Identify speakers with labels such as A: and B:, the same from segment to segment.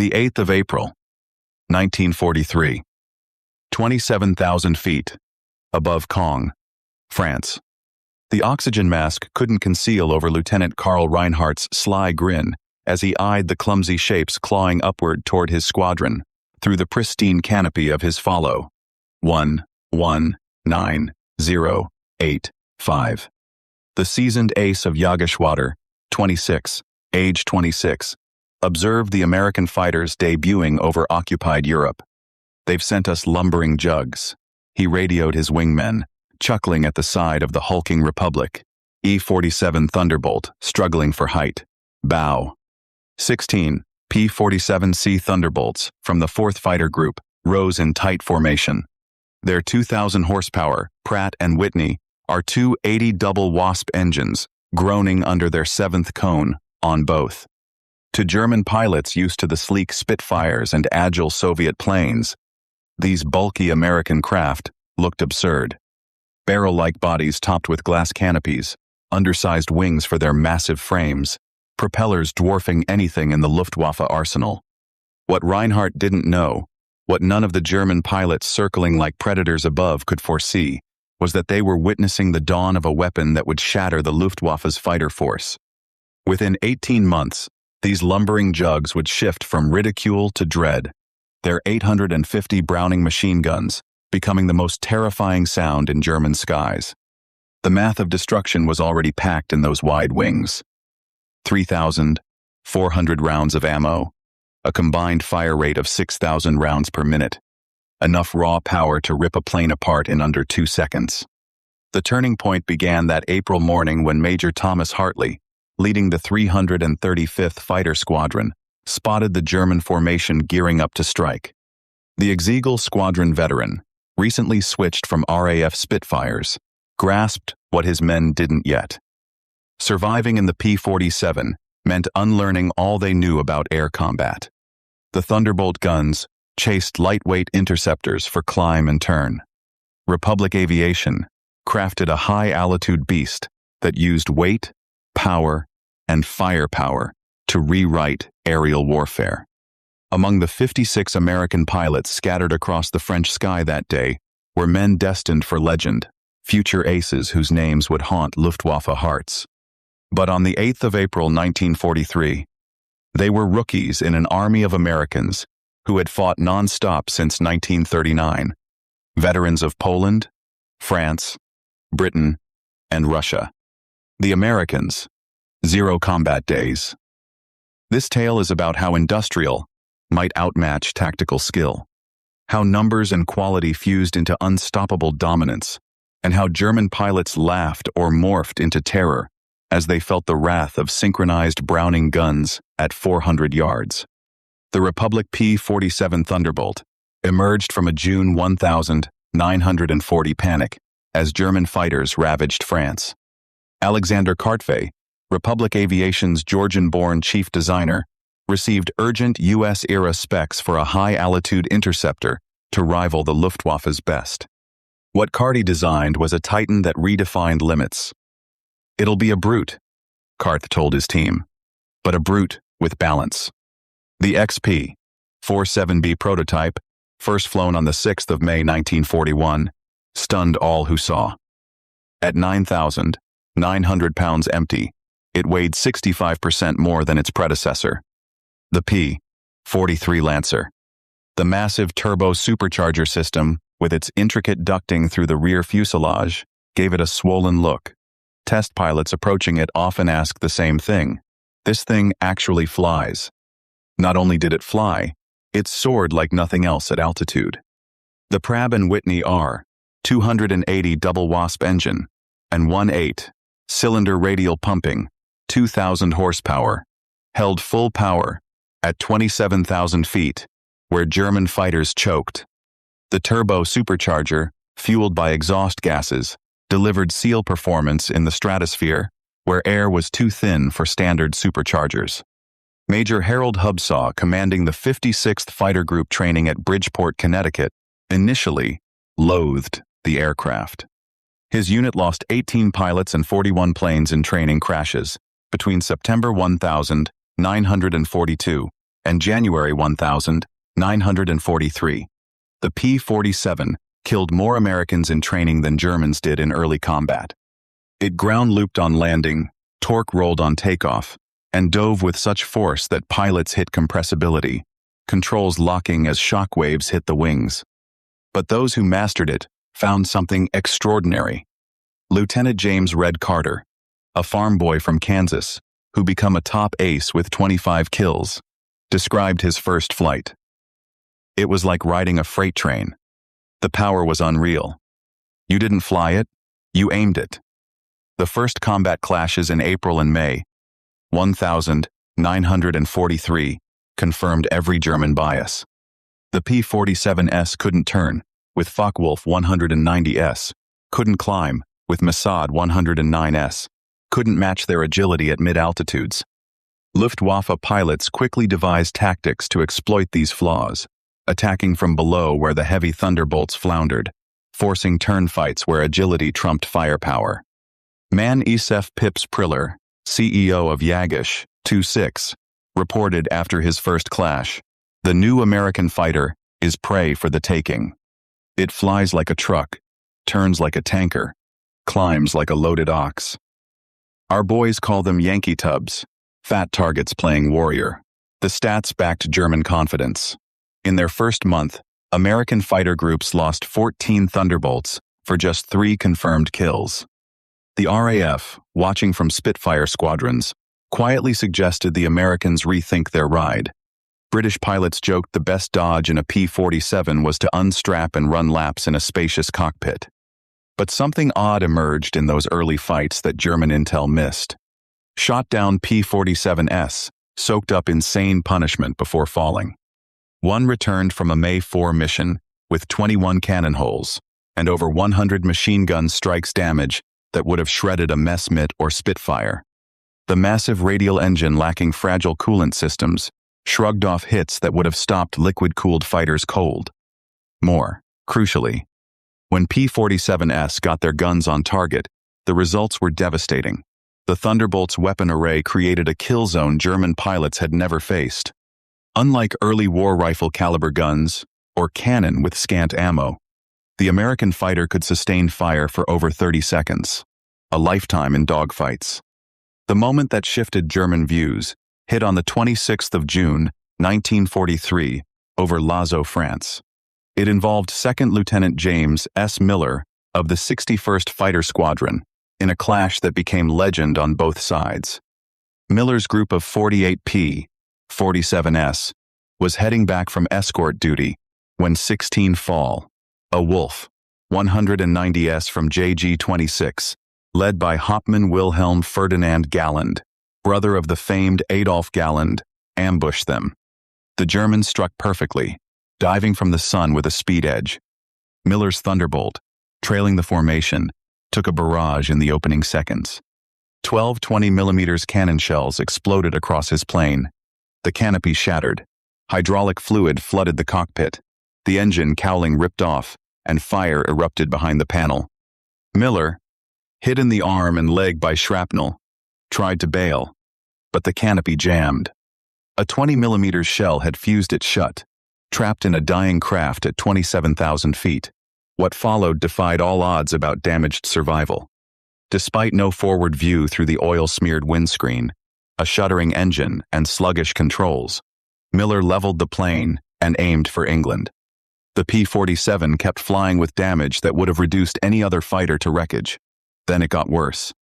A: The 8th of April, 1943. 27,000 feet above Caen, France. The oxygen mask couldn't conceal over Lieutenant Karl Reinhardt's sly grin as he eyed the clumsy shapes clawing upward toward his squadron through the pristine canopy of his follow. 119,085. The seasoned ace of Jägerschwader, 26, age 26, observed the American fighters debuting over occupied Europe. "They've sent us lumbering jugs," he radioed his wingmen, chuckling at the side of the hulking Republic. E-47 Thunderbolt, struggling for height. Bow. 16 P-47C Thunderbolts from the 4th Fighter Group rose in tight formation. Their 2,000 horsepower, Pratt & Whitney, are 280 double Wasp engines, groaning under their 7th cone on both. To German pilots used to the sleek Spitfires and agile Soviet planes, these bulky American craft looked absurd. Barrel-like bodies topped with glass canopies, undersized wings for their massive frames, propellers dwarfing anything in the Luftwaffe arsenal. What Reinhardt didn't know, what none of the German pilots circling like predators above could foresee, was that they were witnessing the dawn of a weapon that would shatter the Luftwaffe's fighter force. Within 18 months, these lumbering jugs would shift from ridicule to dread, their 850 Browning machine guns becoming the most terrifying sound in German skies. The math of destruction was already packed in those wide wings. 3,400 rounds of ammo, a combined fire rate of 6,000 rounds per minute, enough raw power to rip a plane apart in under 2 seconds. The turning point began that April morning when Major Thomas Hartley, leading the 335th Fighter Squadron, spotted the German formation gearing up to strike. The Exeagle squadron veteran, recently switched from RAF Spitfires, grasped what his men didn't yet. Surviving in the P-47 meant unlearning all they knew about air combat. The Thunderbolt guns chased lightweight interceptors for climb and turn. Republic Aviation crafted a high-altitude beast that used weight, power, and firepower to rewrite aerial warfare. Among the 56 American pilots scattered across the French sky that day were men destined for legend, future aces whose names would haunt Luftwaffe hearts. But on the 8th of April 1943, they were rookies in an army of Americans who had fought non-stop since 1939, veterans of Poland, France, Britain, and Russia. The Americans, 0 combat days. This tale is about how industrial might outmatch tactical skill, how numbers and quality fused into unstoppable dominance, and how German pilots laughed or morphed into terror as they felt the wrath of synchronized Browning guns at 400 yards. The Republic P-47 Thunderbolt emerged from a June 1940 panic as German fighters ravaged France. Alexander Kartve, Republic Aviation's Georgian-born chief designer, received urgent U.S.-era specs for a high-altitude interceptor to rival the Luftwaffe's best. What Karty designed was a Titan that redefined limits. "It'll be a brute," Karth told his team, "but a brute with balance." The XP-47B prototype, first flown on the 6th of May 1941, stunned all who saw. At 9,900 pounds empty, it weighed 65% more than its predecessor, the P-43 Lancer. The massive turbo supercharger system, with its intricate ducting through the rear fuselage, gave it a swollen look. Test pilots approaching it often ask the same thing. This thing actually flies. Not only did it fly, it soared like nothing else at altitude. The Pratt & Whitney R 280 double Wasp engine and 1.8 cylinder radial pumping, 2,000 horsepower, held full power at 27,000 feet, where German fighters choked. The turbo supercharger, fueled by exhaust gases, delivered SEAL performance in the stratosphere, where air was too thin for standard superchargers. Major Harold Hubsaw, commanding the 56th Fighter Group training at Bridgeport, Connecticut, initially loathed the aircraft. His unit lost 18 pilots and 41 planes in training crashes between September 1942 and January 1943. The P-47 killed more Americans in training than Germans did in early combat. It ground-looped on landing, torque-rolled on takeoff, and dove with such force that pilots hit compressibility, controls locking as shock waves hit the wings. But those who mastered it found something extraordinary. Lieutenant James Red Carter, a farm boy from Kansas, who became a top ace with 25 kills, described his first flight. It was like riding a freight train. The power was unreal. You didn't fly it, you aimed it. The first combat clashes in April and May, 1943, confirmed every German bias. The P-47S couldn't turn, with Focke-Wulf 190S, couldn't climb, with Mossad 109S, couldn't match their agility at mid-altitudes. Luftwaffe pilots quickly devised tactics to exploit these flaws, attacking from below where the heavy Thunderbolts floundered, forcing turn fights where agility trumped firepower. Man Esef Pips Priller, CEO of Yagish 26, reported after his first clash, "The new American fighter is prey for the taking. It flies like a truck, turns like a tanker, climbs like a loaded ox. Our boys call them Yankee tubs, fat targets playing warrior." The stats backed German confidence. In their first month, American fighter groups lost 14 Thunderbolts for just 3 confirmed kills. The RAF, watching from Spitfire squadrons, quietly suggested the Americans rethink their ride. British pilots joked the best dodge in a P-47 was to unstrap and run laps in a spacious cockpit. But something odd emerged in those early fights that German intel missed. Shot-down P-47S soaked up insane punishment before falling. One returned from a May 4 mission with 21 cannon holes and over 100 machine gun strikes damage that would have shredded a Messerschmitt or Spitfire. The massive radial engine lacking fragile coolant systems shrugged off hits that would have stopped liquid-cooled fighters cold. More, crucially, when P-47S got their guns on target, the results were devastating. The Thunderbolt's weapon array created a kill zone German pilots had never faced. Unlike early war rifle caliber guns or cannon with scant ammo, the American fighter could sustain fire for over 30 seconds, a lifetime in dogfights. The moment that shifted German views hit on the 26th of June, 1943, over Lazo, France. It involved 2nd Lieutenant James S. Miller of the 61st Fighter Squadron in a clash that became legend on both sides. Miller's group of 48 P-47S was heading back from escort duty when 16 Focke-Wulf 190S from JG-26, led by Hauptmann Wilhelm Ferdinand Galland, brother of the famed Adolf Galland, ambushed them. The Germans struck perfectly, diving from the sun with a speed edge. Miller's Thunderbolt, trailing the formation, took a barrage in the opening seconds. 12 20mm cannon shells exploded across his plane. The canopy shattered. Hydraulic fluid flooded the cockpit. The engine cowling ripped off, and fire erupted behind the panel. Miller, hit in the arm and leg by shrapnel, tried to bail, but the canopy jammed. A 20mm shell had fused it shut, trapped in a dying craft at 27,000 feet. What followed defied all odds about damaged survival. Despite no forward view through the oil-smeared windscreen, a shuddering engine, and sluggish controls, Miller leveled the plane and aimed for England. The P-47 kept flying with damage that would have reduced any other fighter to wreckage. Then it got worse.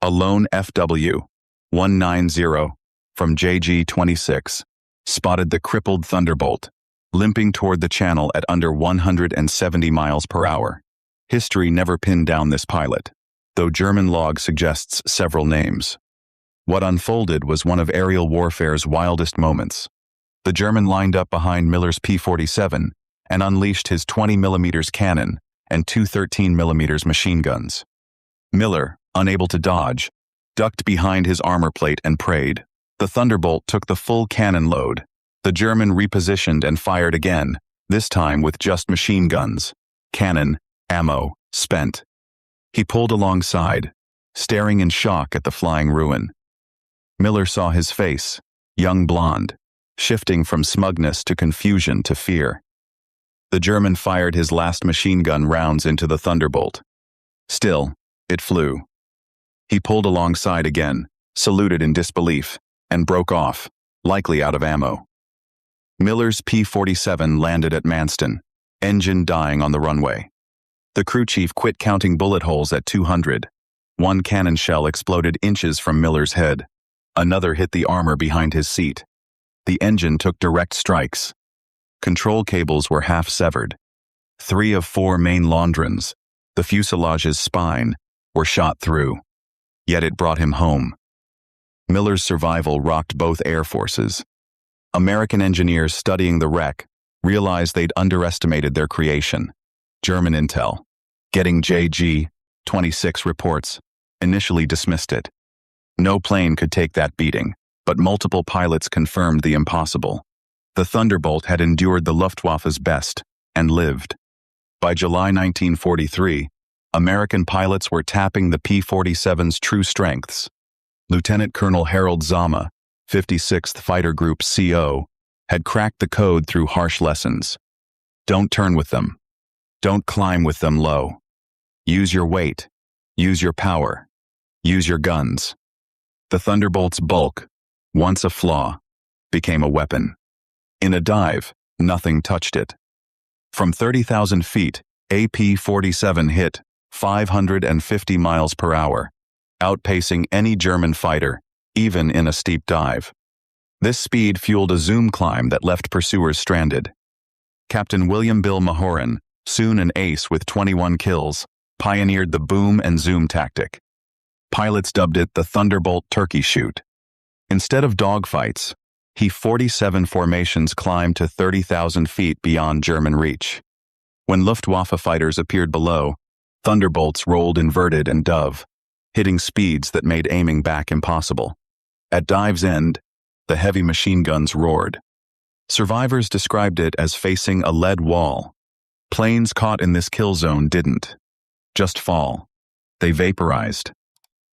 A: A lone FW-190 from JG-26 spotted the crippled Thunderbolt, limping toward the channel at under 170 miles per hour. History never pinned down this pilot, though German log suggests several names. What unfolded was one of aerial warfare's wildest moments. The German lined up behind Miller's P-47 and unleashed his 20mm cannon and 2 13mm machine guns. Miller, unable to dodge, ducked behind his armor plate and prayed. The Thunderbolt took the full cannon load. The German repositioned and fired again, this time with just machine guns. Cannon, ammo, spent. He pulled alongside, staring in shock at the flying ruin. Miller saw his face, young blonde, shifting from smugness to confusion to fear. The German fired his last machine gun rounds into the Thunderbolt. Still, it flew. He pulled alongside again, saluted in disbelief, and broke off, likely out of ammo. Miller's P-47 landed at Manston, engine dying on the runway. The crew chief quit counting bullet holes at 200. One cannon shell exploded inches from Miller's head. Another hit the armor behind his seat. The engine took direct strikes. Control cables were half severed. 3 of 4 main laundrons, the fuselage's spine, were shot through. Yet it brought him home. Miller's survival rocked both air forces. American engineers studying the wreck realized they'd underestimated their creation. German intel, getting JG-26 reports, initially dismissed it. No plane could take that beating, but multiple pilots confirmed the impossible. The Thunderbolt had endured the Luftwaffe's best and lived. By July 1943, American pilots were tapping the P-47's true strengths. Lieutenant Colonel Harold Zama, 56th Fighter Group CO, had cracked the code through harsh lessons. Don't turn with them. Don't climb with them low. Use your weight. Use your power. Use your guns. The Thunderbolt's bulk, once a flaw, became a weapon. In a dive, nothing touched it. From 30,000 feet, a P-47 hit 550 miles per hour, outpacing any German fighter, even in a steep dive. This speed fueled a zoom climb that left pursuers stranded. Captain William Bill Mahoran, soon an ace with 21 kills, pioneered the boom and zoom tactic. Pilots dubbed it the Thunderbolt turkey shoot. Instead of dogfights, P-47 formations climbed to 30,000 feet beyond German reach. When Luftwaffe fighters appeared below, Thunderbolts rolled inverted and dove, hitting speeds that made aiming back impossible. At dive's end, the heavy machine guns roared. Survivors described it as facing a lead wall. Planes caught in this kill zone didn't just fall. They vaporized.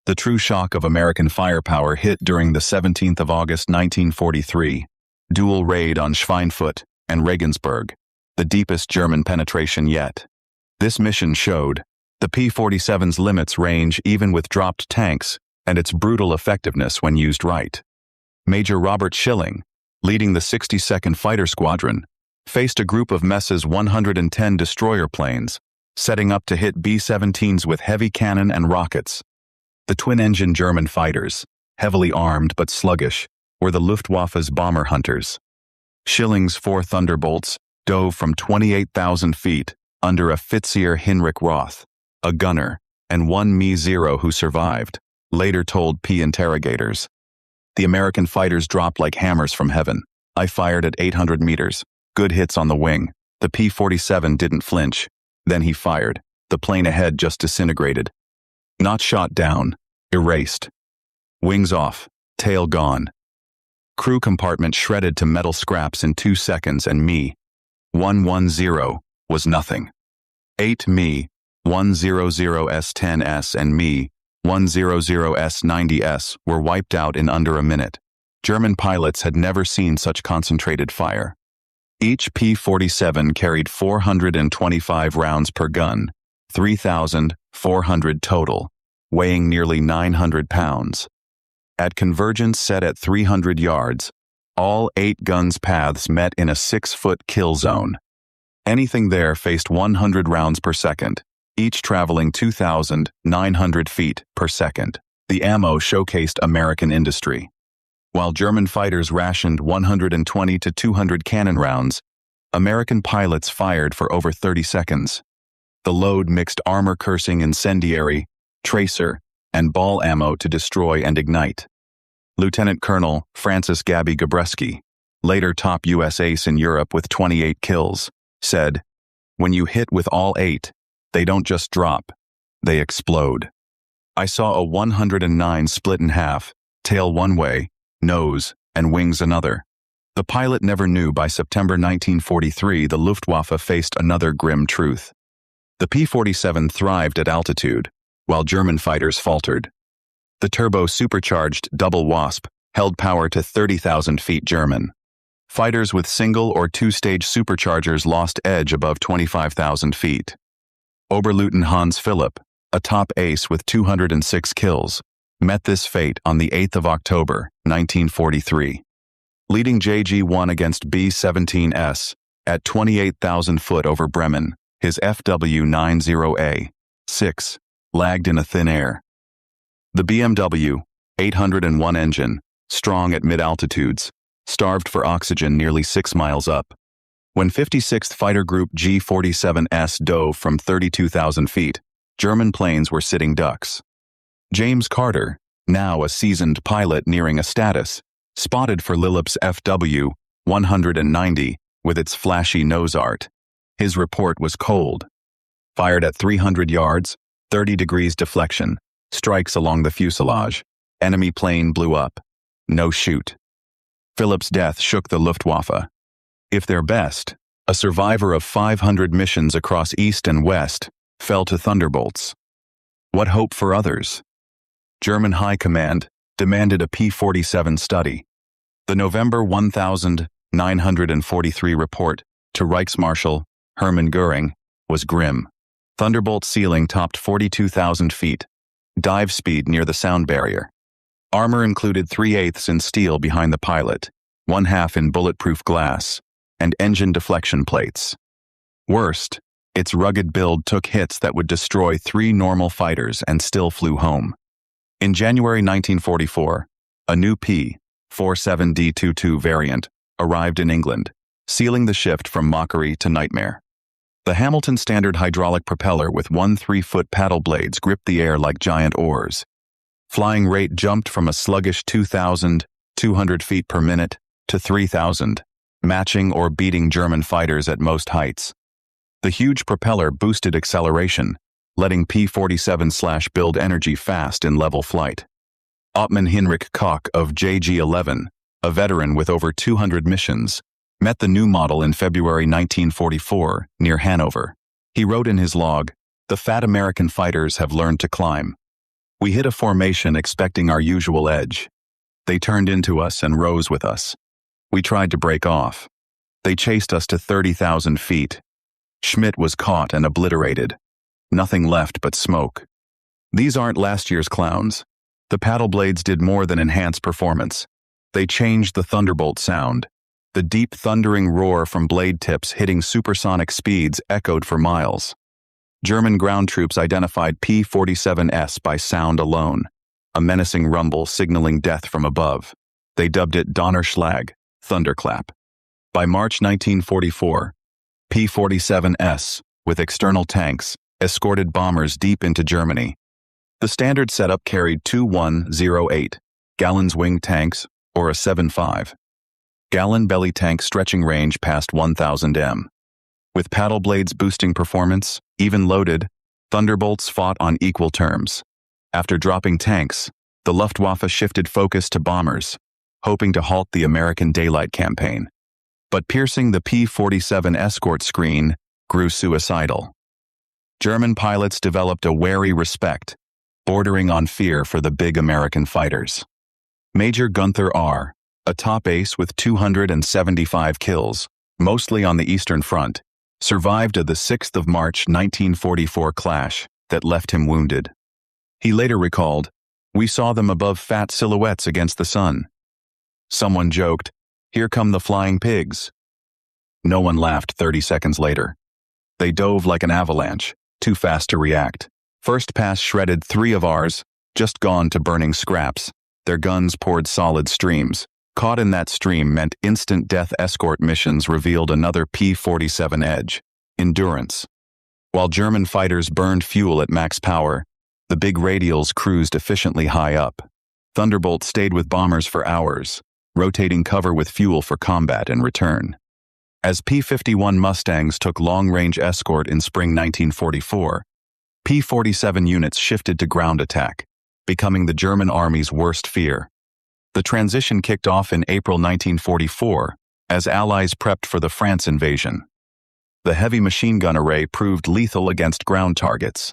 A: The true shock of American firepower hit during the 17th of August 1943, dual raid on Schweinfurt and Regensburg, the deepest German penetration yet. This mission showed the P-47's limits range even with dropped tanks and its brutal effectiveness when used right. Major Robert Schilling, leading the 62nd Fighter Squadron, faced a group of Mess's 110 destroyer planes, setting up to hit B-17s with heavy cannon and rockets. The twin-engine German fighters, heavily armed but sluggish, were the Luftwaffe's bomber hunters. Schilling's 4 Thunderbolts dove from 28,000 feet under a Fitzier Hinrich Roth, a gunner, and one Mi-0 who survived, later told P interrogators. The American fighters dropped like hammers from heaven. I fired at 800 meters. Good hits on the wing. The P-47 didn't flinch. Then he fired. The plane ahead just disintegrated. Not shot down, erased. Wings off, tail gone. Crew compartment shredded to metal scraps in 2 seconds, and Mi-110 was nothing. 8 Mi-100S-10S and Mi-100S-90S were wiped out in under a minute. German pilots had never seen such concentrated fire. Each P-47 carried 425 rounds per gun, 3,400 total, weighing nearly 900 pounds. At convergence set at 300 yards, all 8 guns' paths met in a 6-foot kill zone. Anything there faced 100 rounds per second, each traveling 2,900 feet per second. The ammo showcased American industry. While German fighters rationed 120 to 200 cannon rounds, American pilots fired for over 30 seconds. The load mixed armor-cursing incendiary, tracer, and ball ammo to destroy and ignite. Lieutenant Colonel Francis Gabby Gabreski, later top U.S. ace in Europe with 28 kills, said, "When you hit with all 8, they don't just drop, they explode." I saw a 109 split in half, tail one way, nose, and wings another. The pilot never knew by September 1943 the Luftwaffe faced another grim truth. The P-47 thrived at altitude, while German fighters faltered. The turbo-supercharged double Wasp held power to 30,000 feet German. Fighters with single or two-stage superchargers lost edge above 25,000 feet. Oberleutnant Hans Philipp, a top ace with 206 kills, met this fate on the 8th of October, 1943. Leading JG-1 against B-17S at 28,000 foot over Bremen, his FW-90A-6 lagged in a thin air. The BMW, 801 engine, strong at mid-altitudes, starved for oxygen nearly 6 miles up. When 56th Fighter Group G-47S dove from 32,000 feet, German planes were sitting ducks. James Carter, now a seasoned pilot nearing a status, spotted for Lilip's FW-190 with its flashy nose art. His report was cold. Fired at 300 yards, 30 degrees deflection, strikes along the fuselage. Enemy plane blew up. No shoot. Philipp's death shook the Luftwaffe. If their best, a survivor of 500 missions across East and West, fell to Thunderbolts. What hope for others? German High Command demanded a P-47 study. The November 1943 report to Reichsmarschall Hermann Göring was grim. Thunderbolt ceiling topped 42,000 feet. Dive speed near the sound barrier. Armor included 3/8 in steel behind the pilot, 1/2 in bulletproof glass, and engine deflection plates. Worst, its rugged build took hits that would destroy 3 normal fighters and still flew home. In January 1944, a new P-47D-22 variant arrived in England, sealing the shift from mockery to nightmare. The Hamilton Standard hydraulic propeller with 1 3-foot paddle blades gripped the air like giant oars. Flying rate jumped from a sluggish 2,200 feet per minute to 3,000, matching or beating German fighters at most heights. The huge propeller boosted acceleration, letting P-47 build energy fast in level flight. Ottmann Heinrich Koch of JG-11, a veteran with over 200 missions, met the new model in February 1944 near Hanover. He wrote in his log, "The fat American fighters have learned to climb. We hit a formation expecting our usual edge. They turned into us and rose with us. We tried to break off. They chased us to 30,000 feet. Schmidt was caught and obliterated. Nothing left but smoke. These aren't last year's clowns. The paddle blades did more than enhance performance. They changed the Thunderbolt sound. The deep thundering roar from blade tips hitting supersonic speeds echoed for miles. German ground troops identified P-47S by sound alone, a menacing rumble signaling death from above. They dubbed it Donnerschlag, thunderclap. By March 1944, P-47S, with external tanks, escorted bombers deep into Germany. The standard setup carried 2-108 Galland's wing tanks, or a 7.5 Galland belly tank stretching range past 1,000 m. With paddle blades boosting performance, even loaded, Thunderbolts fought on equal terms. After dropping tanks, the Luftwaffe shifted focus to bombers, hoping to halt the American daylight campaign. But piercing the P-47 escort screen grew suicidal. German pilots developed a wary respect, bordering on fear for the big American fighters. Major Gunther R., a top ace with 275 kills, mostly on the Eastern Front, survived the 6th of March 1944 clash that left him wounded. He later recalled, "We saw them above fat silhouettes against the sun." Someone joked, "Here come the flying pigs." No one laughed 30 seconds later. They dove like an avalanche, too fast to react. First pass shredded 3 of ours, just gone to burning scraps. Their guns poured solid streams. Caught in that stream meant instant death. Escort missions revealed another P-47 edge: endurance. While German fighters burned fuel at max power, the big radials cruised efficiently high up. Thunderbolt stayed with bombers for hours, rotating cover with fuel for combat in return. As P-51 Mustangs took long-range escort in spring 1944, P-47 units shifted to ground attack, becoming the German Army's worst fear. The transition kicked off in April 1944, as Allies prepped for the France invasion. The heavy machine gun array proved lethal against ground targets.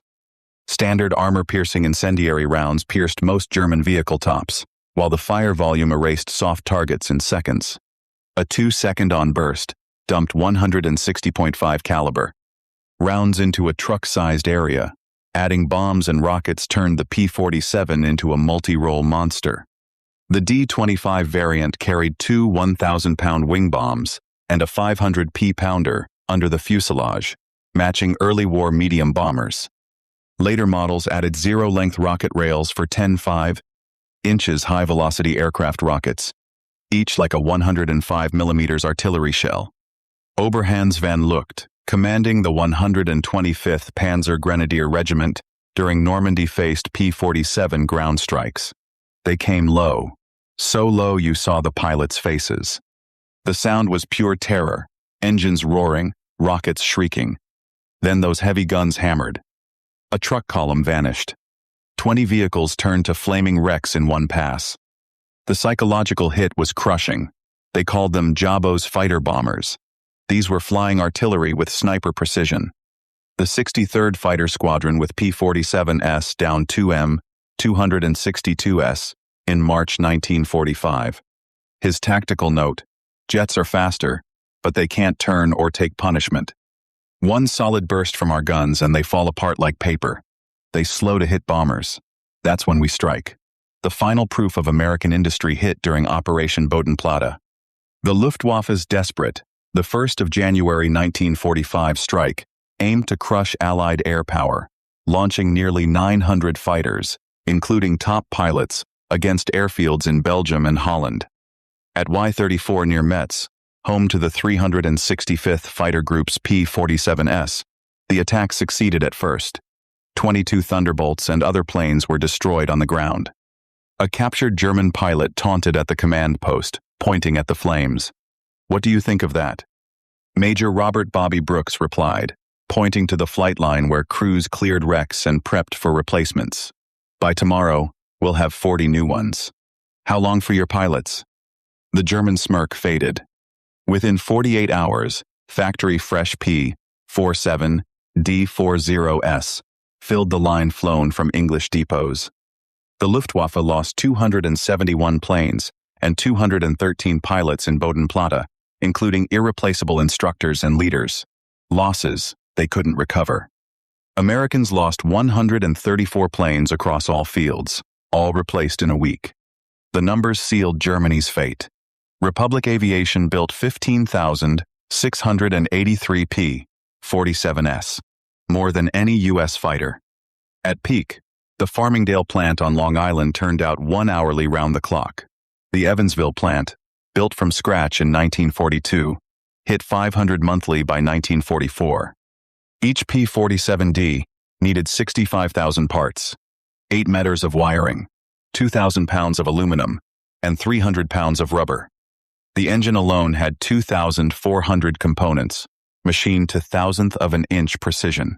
A: Standard armor-piercing incendiary rounds pierced most German vehicle tops, while the fire volume erased soft targets in seconds. A 2-second on burst dumped 160.5 caliber rounds into a truck-sized area. Adding bombs and rockets turned the P-47 into a multi-role monster. The D-25 variant carried two 1,000-pound wing bombs and a 500 P-pounder under the fuselage, matching early war medium bombers. Later models added zero-length rocket rails for 10.5 inches high-velocity aircraft rockets, each like a 105mm artillery shell. Oberhans van Lucht, commanding the 125th Panzer Grenadier Regiment during Normandy, faced P-47 ground strikes. They came low, so low you saw the pilots' faces. The sound was pure terror, engines roaring, rockets shrieking. Then those heavy guns hammered. A truck column vanished. 20 vehicles turned to flaming wrecks in one pass. The psychological hit was crushing. They called them Jabo's fighter bombers. These were flying artillery with sniper precision. The 63rd Fighter Squadron with P-47S downed 2M 262S in March 1945. His tactical note: jets are faster, but they can't turn or take punishment. One solid burst from our guns and they fall apart like paper. They slow to hit bombers. That's when we strike. The final proof of American industry hit during Operation Bodenplatte. The Luftwaffe's desperate, the 1st of January 1945 strike aimed to crush Allied air power, launching nearly 900 fighters, including top pilots, against airfields in Belgium and Holland. At Y-34 near Metz, home to the 365th Fighter Group's P-47S, the attack succeeded at first. 22 Thunderbolts and other planes were destroyed on the ground. A captured German pilot taunted at the command post, pointing at the flames. "What do you think of that?" Major Robert Bobby Brooks replied, pointing to the flight line where crews cleared wrecks and prepped for replacements. "By tomorrow, we'll have 40 new ones." "How long for your pilots?" The German smirk faded. Within 48 hours, factory-fresh P-47 D-40S filled the line flown from English depots. The Luftwaffe lost 271 planes and 213 pilots in Bodenplatte, including irreplaceable instructors and leaders. Losses they couldn't recover. Americans lost 134 planes across all fields, all replaced in a week. The numbers sealed Germany's fate. Republic Aviation built 15,683 P-47S, more than any U.S. fighter. At peak, the Farmingdale plant on Long Island turned out 1 hourly round the clock. The Evansville plant, built from scratch in 1942, hit 500 monthly by 1944. Each P-47D needed 65,000 parts, 8 meters of wiring, 2,000 pounds of aluminum, and 300 pounds of rubber. The engine alone had 2,400 components, machined to thousandth of an inch precision.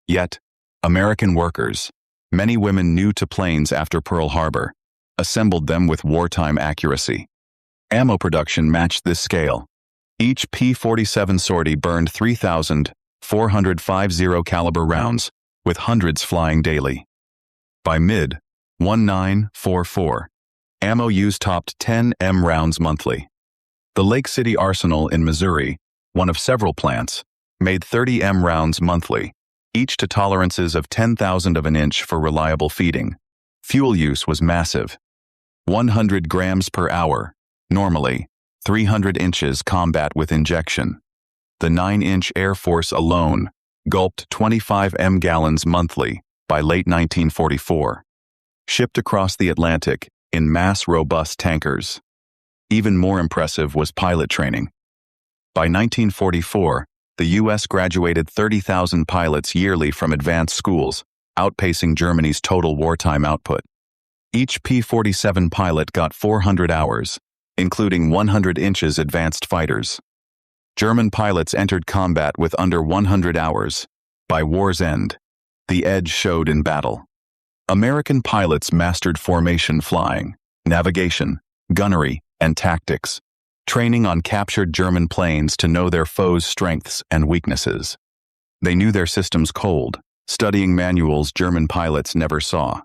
A: Yet, American workers, many women new to planes after Pearl Harbor, assembled them with wartime accuracy. Ammo production matched this scale. Each P-47 sortie burned 3,450 caliber rounds, with hundreds flying daily. By mid-1944, ammo use topped 10 M rounds monthly. The Lake City Arsenal in Missouri, one of several plants, made 30 M rounds monthly, each to tolerances of 10,000 of an inch for reliable feeding. Fuel use was massive. 100 grams per hour, normally, 300 inches combat with injection. The 9-inch Air Force alone gulped 25 M gallons monthly by late 1944, shipped across the Atlantic in mass robust tankers. Even more impressive was pilot training. By 1944, the U.S. graduated 30,000 pilots yearly from advanced schools, outpacing Germany's total wartime output. Each P-47 pilot got 400 hours, including 100 inches advanced fighters. German pilots entered combat with under 100 hours. By war's end, the edge showed in battle. American pilots mastered formation flying, navigation, gunnery, and tactics, training on captured German planes to know their foes' strengths and weaknesses. They knew their systems cold, studying manuals German pilots never saw.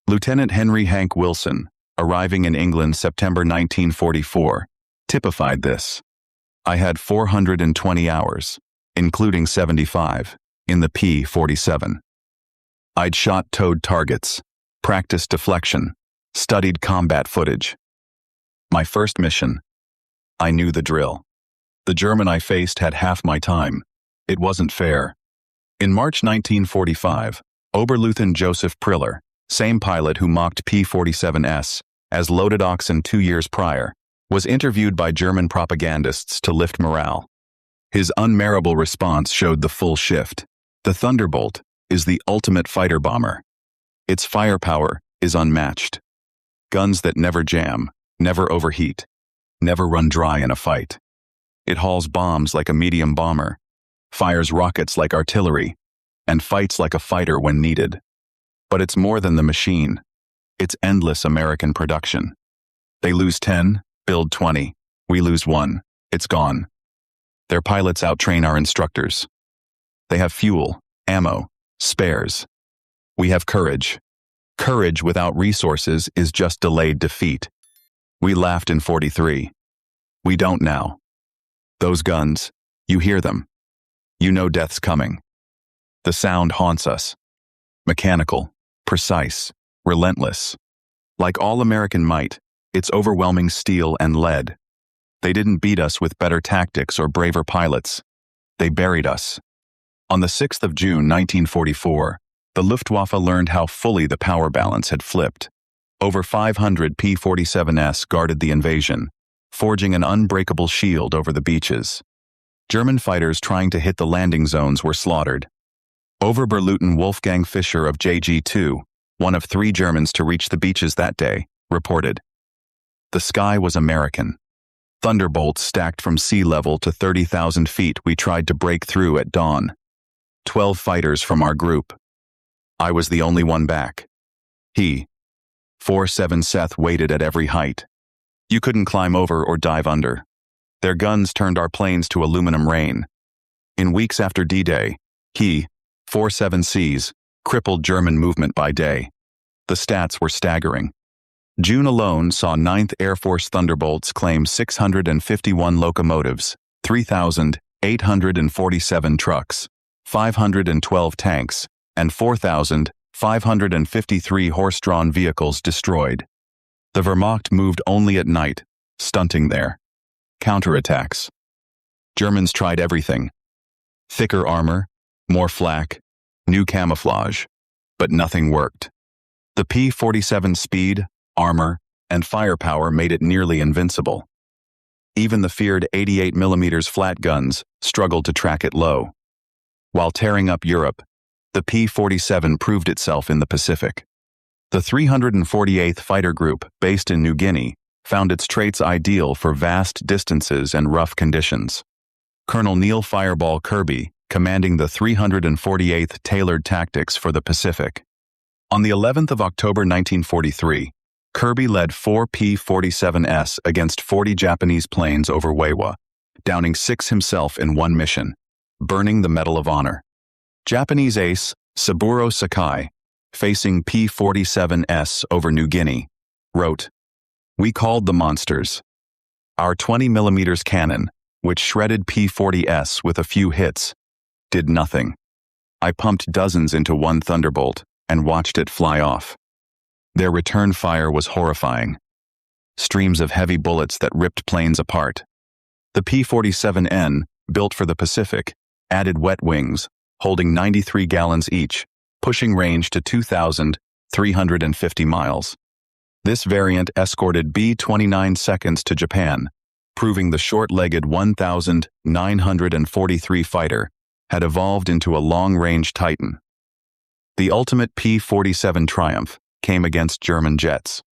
A: Lieutenant Henry Hank Wilson, arriving in England September 1944, typified this. I had 420 hours, including 75, in the P-47. I'd shot towed targets, practiced deflection, studied combat footage. My first mission. I knew the drill. The German I faced had half my time. It wasn't fair. In March 1945, Oberleutnant Joseph Priller, same pilot who mocked P-47s as loaded oxen 2 years prior, was interviewed by German propagandists to lift morale. His unmerable response showed the full shift. The Thunderbolt is the ultimate fighter bomber. Its firepower is unmatched. Guns that never jam, never overheat, never run dry in a fight. It hauls bombs like a medium bomber, fires rockets like artillery, and fights like a fighter when needed. But it's more than the machine. It's endless American production. They lose 10, build 20. We lose 1. It's gone. Their pilots outtrain our instructors. They have fuel, ammo, spares. We have courage. Courage without resources is just delayed defeat. We laughed in 43. We don't now. Those guns, you hear them. You know death's coming. The sound haunts us. Mechanical, precise, relentless. Like all American might, it's overwhelming steel and lead. They didn't beat us with better tactics or braver pilots. They buried us. On the 6th of June 1944, the Luftwaffe learned how fully the power balance had flipped. Over 500 P-47s guarded the invasion, forging an unbreakable shield over the beaches. German fighters trying to hit the landing zones were slaughtered. Oberleutnant Wolfgang Fischer of JG-2, one of 3 Germans to reach the beaches that day, reported. The sky was American. Thunderbolts stacked from sea level to 30,000 feet we tried to break through at dawn. 12 fighters from our group. I was the only one back. He, 47 Seth, waited at every height. You couldn't climb over or dive under. Their guns turned our planes to aluminum rain. In weeks after D-Day, he, 47Cs, crippled German movement by day. The stats were staggering. June alone saw 9th Air Force Thunderbolts claim 651 locomotives, 3,847 trucks, 512 tanks, and 4,553 horse-drawn vehicles destroyed. The Wehrmacht moved only at night, stunting there. Counterattacks. Germans tried everything. Thicker armor, more flak, new camouflage, but nothing worked. The P-47 speed, armor, and firepower made it nearly invincible. Even the feared 88mm flat guns struggled to track it low. While tearing up Europe, the P-47 proved itself in the Pacific. The 348th Fighter Group, based in New Guinea, found its traits ideal for vast distances and rough conditions. Colonel Neil Fireball Kirby, commanding the 348th Tailored Tactics for the Pacific. On the 11th of October 1943, Kirby led 4 P-47s against 40 Japanese planes over Wawa, downing 6 himself in one mission, burning the Medal of Honor. Japanese ace Saburo Sakai, facing P-47s over New Guinea, wrote, "We called the monsters. Our 20mm cannon, which shredded P-40s with a few hits, did nothing. I pumped dozens into one Thunderbolt and watched it fly off. Their return fire was horrifying. Streams of heavy bullets that ripped planes apart. The P-47N, built for the Pacific, added wet wings, holding 93 gallons each, pushing range to 2,350 miles. This variant escorted B-29 seconds to Japan, proving the short-legged 1,943 fighter had evolved into a long-range Titan. The ultimate P-47 triumph came against German jets.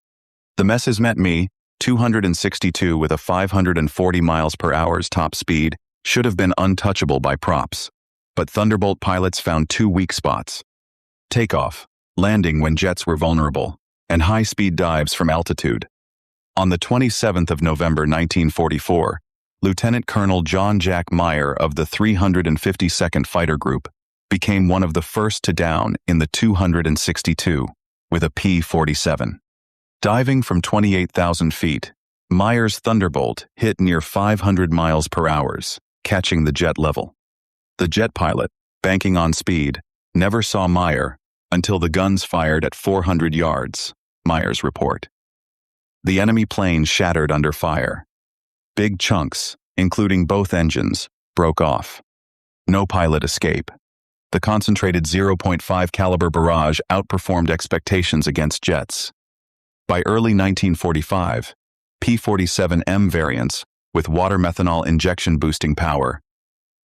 A: The Messes met me, 262 with a 540 miles per hour's top speed, should have been untouchable by props, but Thunderbolt pilots found 2 weak spots: takeoff, landing when jets were vulnerable, and high-speed dives from altitude. On the 27th of November 1944, Lieutenant Colonel John Jack Meyer of the 352nd Fighter Group became one of the first to down in the 262 with a P-47. Diving from 28,000 feet, Meyer's Thunderbolt hit near 500 miles per hour, catching the jet level. The jet pilot, banking on speed, never saw Meyer until the guns fired at 400 yards, Meyer's report. The enemy plane shattered under fire. Big chunks, including both engines, broke off. No pilot escape. The concentrated .05 caliber barrage outperformed expectations against jets. By early 1945, P-47M variants with water methanol injection boosting power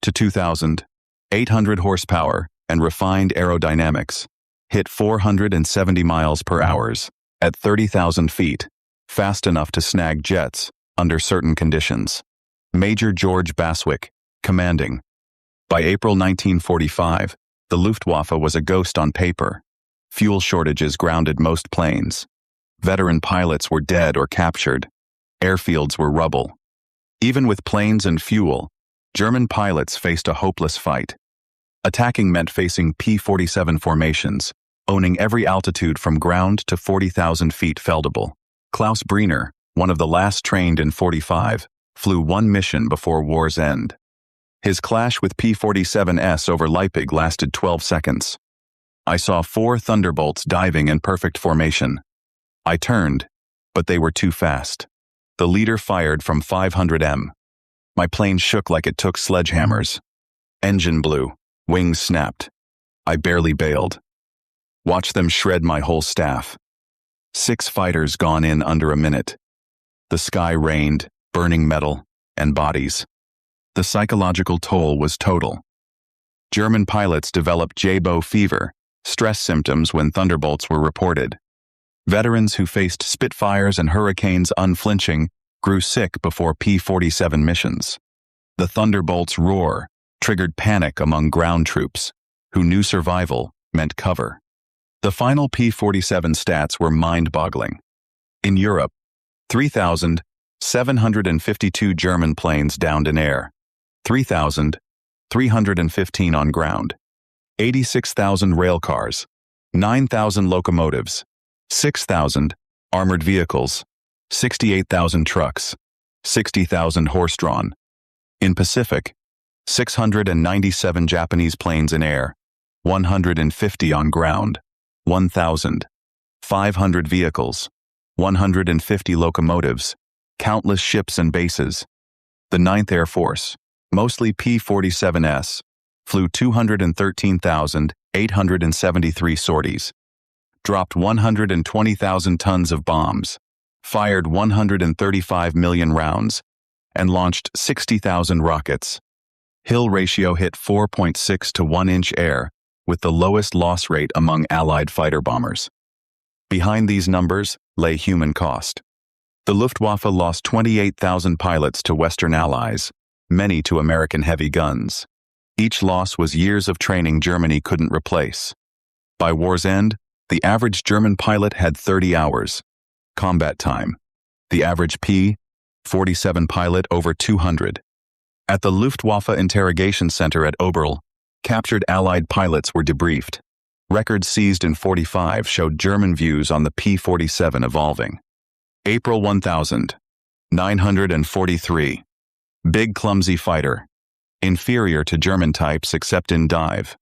A: to 2,800 horsepower and refined aerodynamics hit 470 miles per hour at 30,000 feet, fast enough to snag jets under certain conditions. Major George Baswick, commanding. By April 1945, the Luftwaffe was a ghost on paper. Fuel shortages grounded most planes. Veteran pilots were dead or captured. Airfields were rubble. Even with planes and fuel, German pilots faced a hopeless fight. Attacking meant facing P-47 formations, owning every altitude from ground to 40,000 feet feldable. Klaus Briener, one of the last trained in 45, flew one mission before war's end. His clash with P-47S over Leipzig lasted 12 seconds. I saw 4 Thunderbolts diving in perfect formation. I turned, but they were too fast. The leader fired from 500 m. My plane shook like it took sledgehammers. Engine blew, wings snapped. I barely bailed. Watch them shred my whole staff. 6 fighters gone in under a minute. The sky rained, burning metal, and bodies. The psychological toll was total. German pilots developed Jabo fever, stress symptoms when Thunderbolts were reported. Veterans who faced Spitfires and Hurricanes unflinching grew sick before P-47 missions. The Thunderbolt's roar triggered panic among ground troops, who knew survival meant cover. The final P-47 stats were mind-boggling. In Europe, 3,752 German planes downed in air, 3,315 on ground, 86,000 rail cars, 9,000 locomotives, 6,000 armored vehicles, 68,000 trucks, 60,000 horse-drawn. In Pacific, 697 Japanese planes in air, 150 on ground, 1,500 vehicles, 150 locomotives, countless ships and bases. The 9th Air Force, mostly P-47S, flew 213,873 sorties, dropped 120,000 tons of bombs, fired 135 million rounds, and launched 60,000 rockets. Hill ratio hit 4.6 to 1 inch air, with the lowest loss rate among Allied fighter bombers. Behind these numbers lay human cost. The Luftwaffe lost 28,000 pilots to Western allies, many to American heavy guns. Each loss was years of training Germany couldn't replace. By war's end, the average German pilot had 30 hours combat time. The average P-47 pilot over 200. At the Luftwaffe Interrogation Center at Oberl, captured Allied pilots were debriefed. Records seized in 45 showed German views on the P-47 evolving. April 1943. Big clumsy fighter. Inferior to German types except in dive.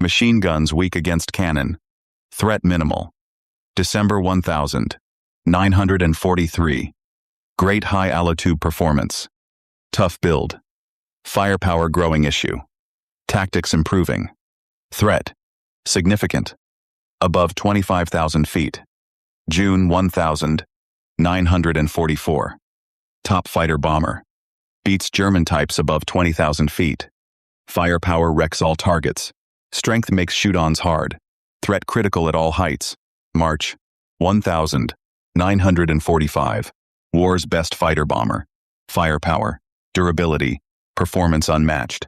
A: Machine guns weak against cannon. Threat minimal. December 1943. Great high altitude performance. Tough build. Firepower growing issue. Tactics improving. Threat. Significant. Above 25,000 feet. June 1944. Top fighter bomber. Beats German types above 20,000 feet. Firepower wrecks all targets. Strength makes shoot-ons hard. Threat critical at all heights. March 1945. War's best fighter bomber. Firepower. Durability. Performance unmatched.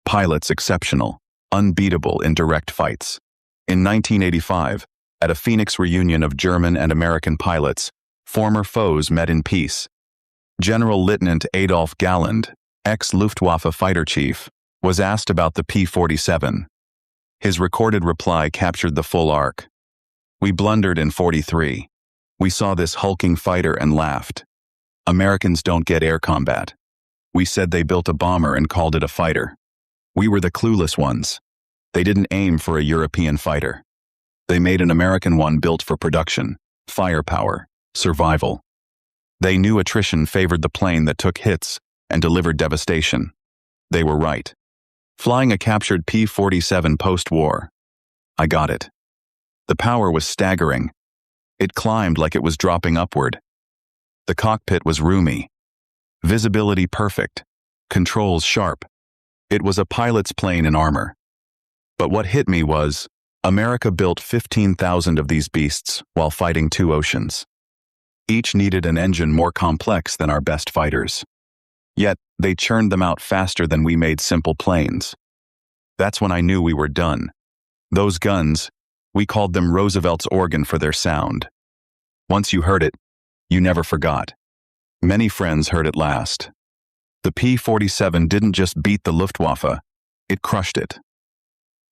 A: Pilots exceptional. Unbeatable in direct fights. In 1985, at a Phoenix reunion of German and American pilots, former foes met in peace. General Lieutenant Adolf Galland, ex-Luftwaffe fighter chief, was asked about the P-47. His recorded reply captured the full arc. "We blundered in 43. We saw this hulking fighter and laughed. Americans don't get air combat. We said they built a bomber and called it a fighter. We were the clueless ones. They didn't aim for a European fighter. They made an American one built for production, firepower, survival. They knew attrition favored the plane that took hits and delivered devastation. They were right. Flying a captured P-47 post-war. I got it. The power was staggering. It climbed like it was dropping upward. The cockpit was roomy. Visibility perfect. Controls sharp. It was a pilot's plane in armor. But what hit me was, America built 15,000 of these beasts while fighting 2 oceans. Each needed an engine more complex than our best fighters. Yet, they churned them out faster than we made simple planes. That's when I knew we were done. Those guns, we called them Roosevelt's organ for their sound. Once you heard it, you never forgot. Many friends heard it last. The P-47 didn't just beat the Luftwaffe, it crushed it.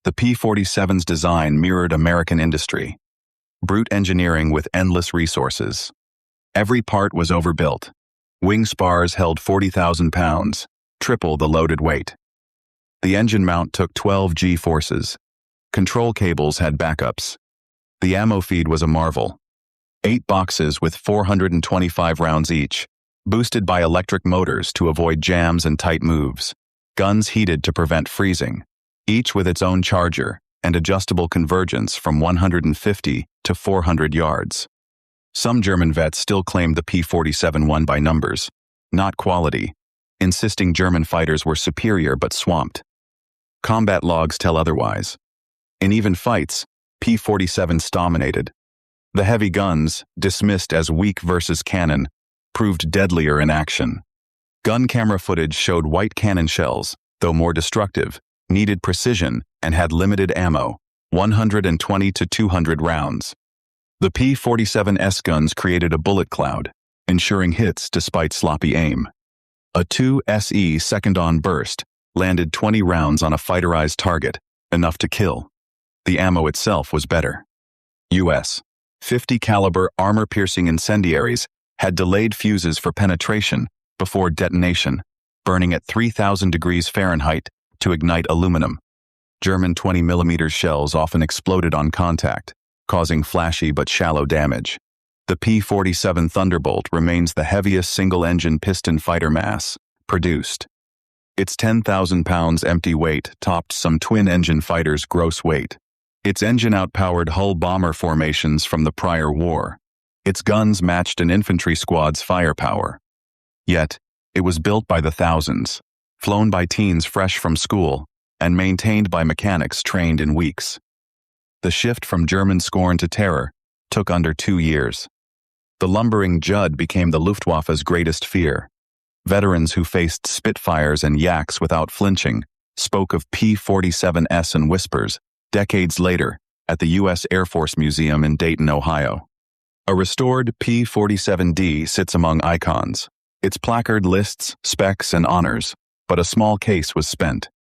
A: The P-47's design mirrored American industry. Brute engineering with endless resources. Every part was overbuilt. Wing spars held 40,000 pounds, triple the loaded weight. The engine mount took 12 G-forces. Control cables had backups. The ammo feed was a marvel. 8 boxes with 425 rounds each, boosted by electric motors to avoid jams and tight moves. Guns heated to prevent freezing, each with its own charger and adjustable convergence from 150 to 400 yards. Some German vets still claimed the P-47 won by numbers, not quality, insisting German fighters were superior but swamped. Combat logs tell otherwise. In even fights, P-47s dominated. The heavy guns, dismissed as weak versus cannon, proved deadlier in action. Gun camera footage showed white cannon shells, though more destructive, needed precision and had limited ammo, 120 to 200 rounds. The P-47's guns created a bullet cloud, ensuring hits despite sloppy aim. A 2 SE second-on burst landed 20 rounds on a fighterized target, enough to kill. The ammo itself was better. U.S. .50 caliber armor-piercing incendiaries had delayed fuses for penetration before detonation, burning at 3,000 degrees Fahrenheit to ignite aluminum. German 20mm shells often exploded on contact, causing flashy but shallow damage. The P-47 Thunderbolt remains the heaviest single-engine piston fighter mass produced. Its 10,000 pounds empty weight topped some twin-engine fighters' gross weight. Its engine outpowered hull bomber formations from the prior war. Its guns matched an infantry squad's firepower. Yet, it was built by the thousands, flown by teens fresh from school, and maintained by mechanics trained in weeks. The shift from German scorn to terror took under 2 years. The lumbering Judd became the Luftwaffe's greatest fear. Veterans who faced Spitfires and Yaks without flinching spoke of P-47s in whispers decades later at the U.S. Air Force Museum in Dayton, Ohio. A restored P-47D sits among icons. Its placard lists specs and honors, but a small case was spent.